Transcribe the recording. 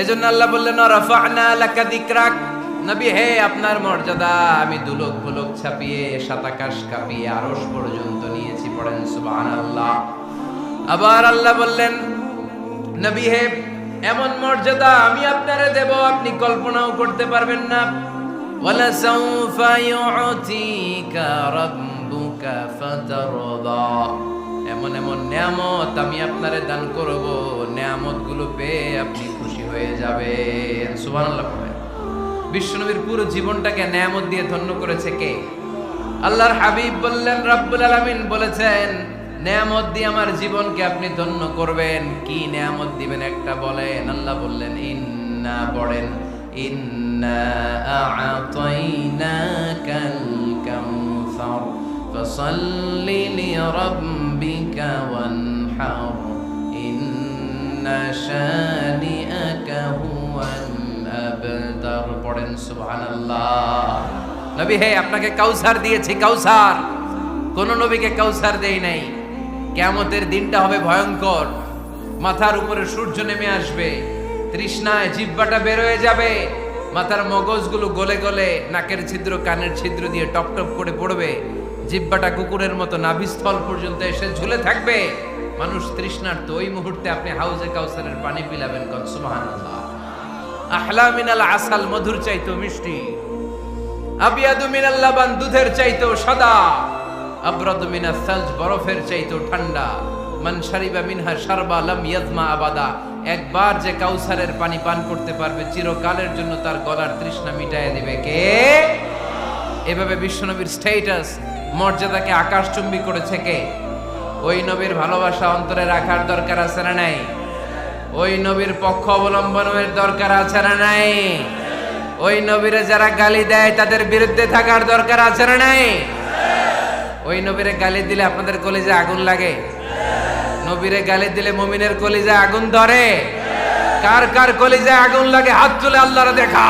এজন্য আল্লাহ বললেন রাফা'না লাকা যিকরাক, নবী হে আপনার মর্যাদা আমি দুলক পুলক ছাপিয়ে সাত আকাশ কাঁপিয়ে আরশ পর্যন্ত নিয়েছি। পড়েন সুবহানাল্লাহ। আবার আল্লাহ বললেন নবী হে এমন মর্যাদা আমি আপনারে দেব আপনি কল্পনাও করতে পারবেন না। ওয়ালা সাউফা ইউতিকা রাব্বুকা ফাতারদা, এমন এমন নিয়ামত আমি আপনারে দান করব, নিয়ামতগুলো পেয়ে আপনি খুশি হয়ে যাবেন। সুবহানাল্লাহ পড়েন। বিশ্বনবীর পুরো জীবনটাকে নিয়ামত দিয়ে ধন্য করেছে কে? আল্লাহর হাবিব বললেন, রব্বুল আলামিন বলেছেন নিয়ামত দিয়ে আমার জীবনকে আপনি ধন্য করবেন। কি নিয়ামত দিবেন একটা বলেন। আল্লাহ বললেন ইন্না, পড়েন ইন্না আ'তাইনাকাল কাউসার ফাসাল্লি লিরাব্বিকা ওয়ানহার ইন্না শানিআকা হুয়াল আবতার। পড়েন সুবহানাল্লাহ। নবী হে আপনাকে কাউসার দিয়েছি, কাউসার। কোন নবীকে কাউসার দেই নাই। কিয়ামতের দিনটা হবে ভয়ঙ্কর, মাথার উপরে সূর্য নেমে আসবে, তৃষ্ণায় জিহ্বাটা বের হয়ে যাবে, মাথার মগজগুলো গলে গলে নাকের ছিদ্র কানের ছিদ্র দিয়ে টপ টপ করে পড়বে, জিহ্বাটা কুকুরের মতো নাভিস্থল পর্যন্ত এসে ঝুলে থাকবে। মানুষ তৃষ্ণার্ত, ওই মুহূর্তে আপনি হাউজে কাউসারের পানি পিলাবেন। কোন সুবহানাল্লাহ। আহলা মিনাল আসাল, মধুর চাইতো মিষ্টি, আবিয়াদু মিনাল লাবান, দুধের চাইতো সাদা, আবরাদু মিনাস সালজ, বরফের চাইতো ঠান্ডা। মান শারিবা মিনহা শারবা লাম ইয়াজমা আবাদা, একবার যে কাউসারের পানি পান করতে পারবে চিরকালের জন্য তার গলার তৃষ্ণা মিটায় দিবে কে? এভাবে বিশ্বনবীর স্ট্যাটাস মর্যাদাকে আকাশচুম্বী করেছে কে? ওই নবীর ভালোবাসা অন্তরে রাখার দরকার আছে না নাই? ওই নবীর পক্ষ অবলম্বনের দরকার আছে না নাই? ওই নবীরে যারা গালি দেয় তাদের বিরুদ্ধে থাকার দরকার আছে না নাই? ওই নবীরে গালি দিলে আপনাদের কলিজায় আগুন লাগে? নবীরে গালি দিলে মুমিনের কলিজায় আগুন ধরে? কার কার কলিজায় আগুন লাগে হাত তুলে আল্লাহরে দেখা।